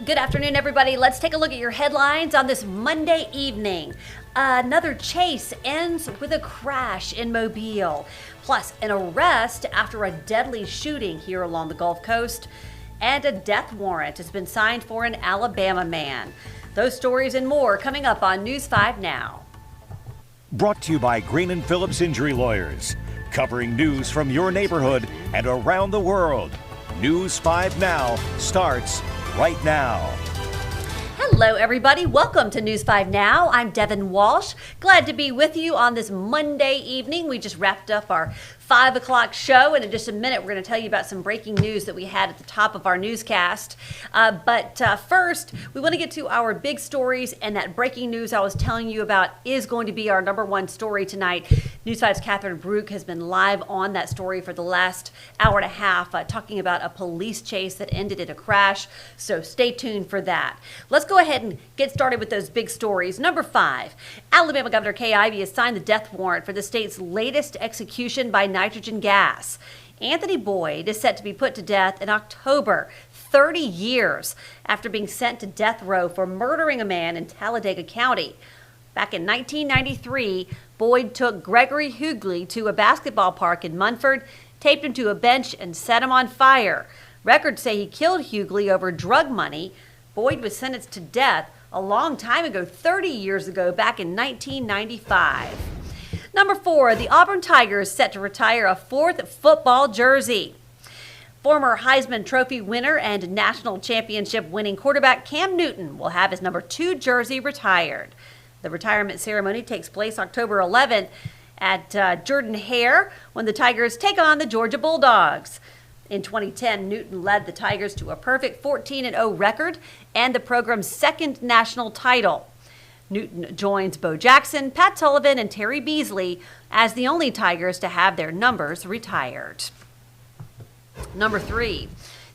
Good afternoon, everybody. Let's take a look at your headlines on this Monday evening. Another chase ends with a crash in Mobile, plus an arrest after a deadly shooting here along the Gulf Coast, and a death warrant has been signed for an Alabama man. Those stories and more coming up on News 5 Now. Brought to you by Green & Phillips Injury Lawyers, covering news from your neighborhood and around the world. News 5 Now starts right now. Hello, everybody. Welcome to News 5 Now. I'm Devin Walsh. Glad to be with you on this Monday evening. We just wrapped up our 5 o'clock show, and in just a minute, we're going to tell you about some breaking news that we had at the top of our newscast. But first, we want to get to our big stories, and that breaking news I was telling you about is going to be our number one story tonight. News 5's Catherine Brook has been live on that story for the last hour and a half, talking about a police chase that ended in a crash. So stay tuned for that. Let's go ahead and get started with those big stories. Number 5, Alabama Governor Kay Ivey has signed the death warrant for the state's latest execution by nitrogen gas. Anthony Boyd is set to be put to death in October, 30 years after being sent to death row for murdering a man in Talladega County. Back in 1993, Boyd took Gregory Hughley to a basketball park in Munford, taped him to a bench, and set him on fire. Records say he killed Hughley over drug money. Boyd was sentenced to death a long time ago, 30 years ago, back in 1995. Number 4, the Auburn Tigers set to retire a 4th football jersey. Former Heisman Trophy winner and national championship winning quarterback Cam Newton will have his number 2 jersey retired. The retirement ceremony takes place October 11th at Jordan-Hare when the Tigers take on the Georgia Bulldogs. In 2010, Newton led the Tigers to a perfect 14-0 record and the program's second national title. Newton joins Bo Jackson, Pat Sullivan, and Terry Beasley as the only Tigers to have their numbers retired. Number 3,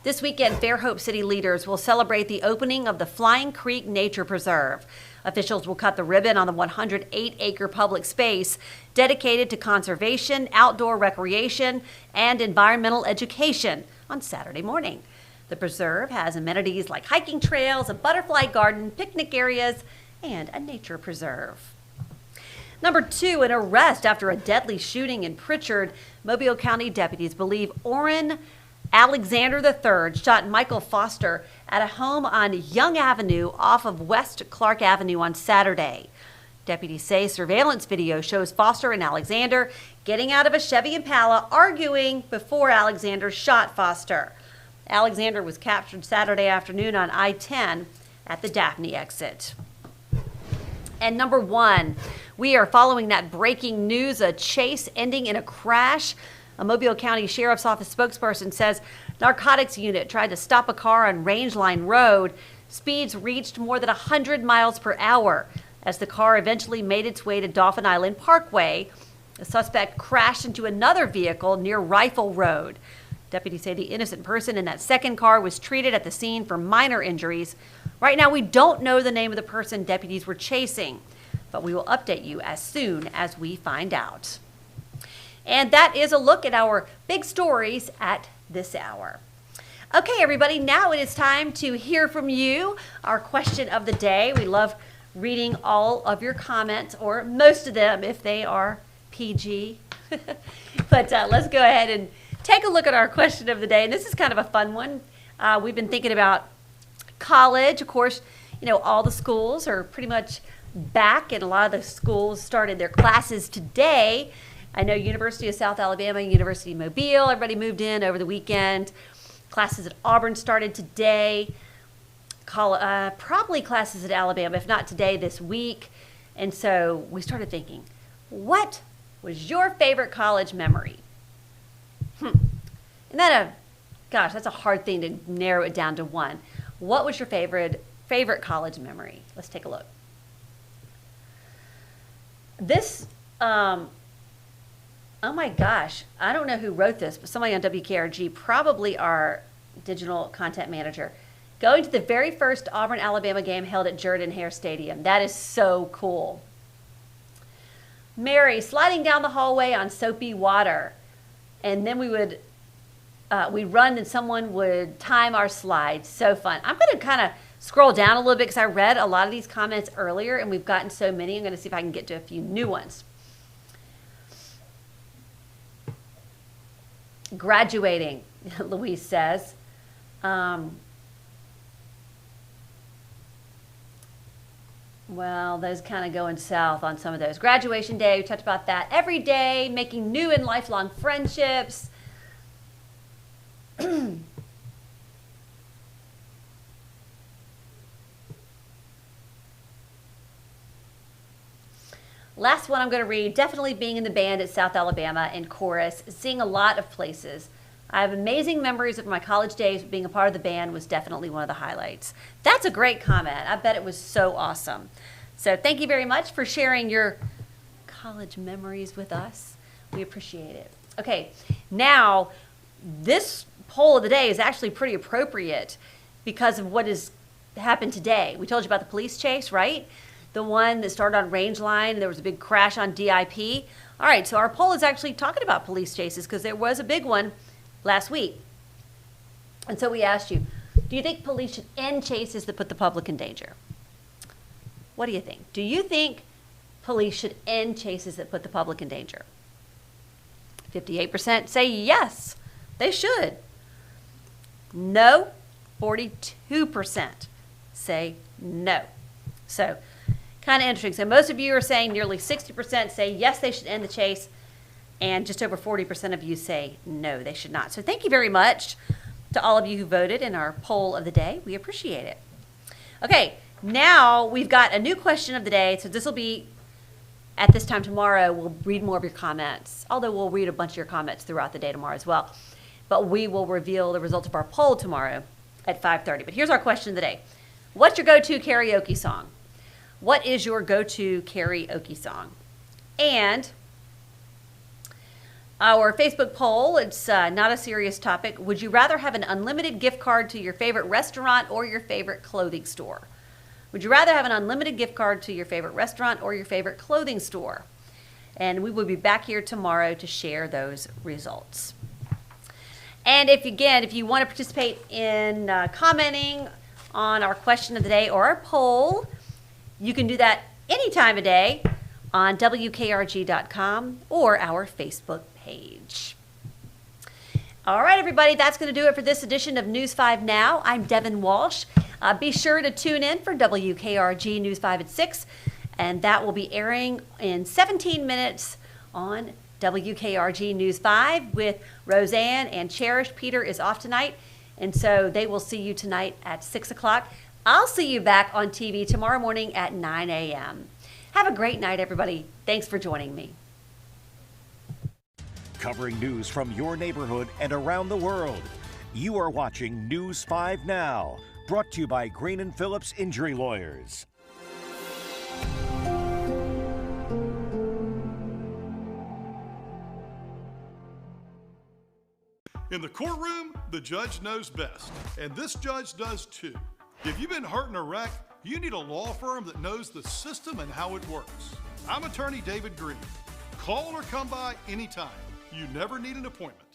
this weekend, Fairhope City leaders will celebrate the opening of the Flying Creek Nature Preserve. Officials will cut the ribbon on the 108-acre public space dedicated to conservation, outdoor recreation, and environmental education on Saturday morning. The preserve has amenities like hiking trails, a butterfly garden, picnic areas, and a nature preserve. Number 2, an arrest after a deadly shooting in Prichard. Mobile County deputies believe Orrin Alexander III shot Michael Foster at a home on Young Avenue off of West Clark Avenue on Saturday. Deputies say surveillance video shows Foster and Alexander getting out of a Chevy Impala, arguing before Alexander shot Foster. Alexander was captured Saturday afternoon on I-10 at the Daphne exit. And number 1, we are following that breaking news, a chase ending in a crash. A Mobile County Sheriff's Office spokesperson says narcotics unit tried to stop a car on Rangeline Road. Speeds reached more than 100 miles per hour. As the car eventually made its way to Dauphin Island Parkway, the suspect crashed into another vehicle near Rifle Road. Deputies say the innocent person in that second car was treated at the scene for minor injuries. Right now, we don't know the name of the person deputies were chasing, but we will update you as soon as we find out. And that is a look at our big stories at this hour. Okay, everybody, now it is time to hear from you. Our question of the day. We love reading all of your comments, or most of them if they are PG. But let's go ahead and take a look at our question of the day. And this is kind of a fun one. We've been thinking about college. Of course, you know, all the schools are pretty much back, and a lot of the schools started their classes today. I know University of South Alabama, University of Mobile, everybody moved in over the weekend. Classes at Auburn started today. Probably classes at Alabama, if not today, this week. And so we started thinking, what was your favorite college memory? Gosh, that's a hard thing to narrow it down to one. What was your favorite college memory? Let's take a look. This, oh my gosh, I don't know who wrote this, but somebody on WKRG, probably our digital content manager. Going to the very first Auburn-Alabama game held at Jordan-Hare Stadium. That is so cool. Mary, sliding down the hallway on soapy water. And then we'd run and someone would time our slide. So fun. I'm going to kind of scroll down a little bit because I read a lot of these comments earlier and we've gotten so many. I'm going to see if I can get to a few new ones. Graduating, Louise says. Well, those kind of going south on some of those. Graduation day, we talked about that. Every day, making new and lifelong friendships. Last one I'm going to read. Definitely being in the band at South Alabama in chorus, seeing a lot of places. I have amazing memories of my college days. Being a part of the band was definitely one of the highlights. That's a great comment. I bet it was so awesome. So thank you very much for sharing your college memories with us. We appreciate it. Okay, now this poll of the day is actually pretty appropriate because of what has happened today. We told you about the police chase, right? The one that started on Range Line, and there was a big crash on DIP. All right, so our poll is actually talking about police chases because there was a big one last week. And so we asked you, do you think police should end chases that put the public in danger? What do you think? Do you think police should end chases that put the public in danger? 58% say yes, they should. No, 42% say no. So kind of interesting. So most of you are saying nearly 60% say yes, they should end the chase. And just over 40% of you say no, they should not. So thank you very much to all of you who voted in our poll of the day. We appreciate it. Okay, now we've got a new question of the day. So this will be at this time tomorrow. We'll read more of your comments, although we'll read a bunch of your comments throughout the day tomorrow as well. But we will reveal the results of our poll tomorrow at 5:30. But here's our question of the day. What's your go-to karaoke song? What is your go-to karaoke song? And our Facebook poll, it's not a serious topic. Would you rather have an unlimited gift card to your favorite restaurant or your favorite clothing store? Would you rather have an unlimited gift card to your favorite restaurant or your favorite clothing store? And we will be back here tomorrow to share those results. And if you want to participate in commenting on our question of the day or our poll, you can do that any time of day on WKRG.com or our Facebook page. All right, everybody, that's going to do it for this edition of News 5 Now. I'm Devin Walsh. Be sure to tune in for WKRG News 5 at 6, and that will be airing in 17 minutes on WKRG News 5 with Roseanne and Cherish. Peter is off tonight, and so they will see you tonight at 6 o'clock. I'll see you back on TV tomorrow morning at 9 a.m. Have a great night, everybody. Thanks for joining me. Covering news from your neighborhood and around the world. You are watching News 5 Now, brought to you by Green & Phillips Injury Lawyers. In the courtroom, the judge knows best, and this judge does too. If you've been hurt in a wreck, you need a law firm that knows the system and how it works. I'm attorney David Green. Call or come by anytime. You never need an appointment.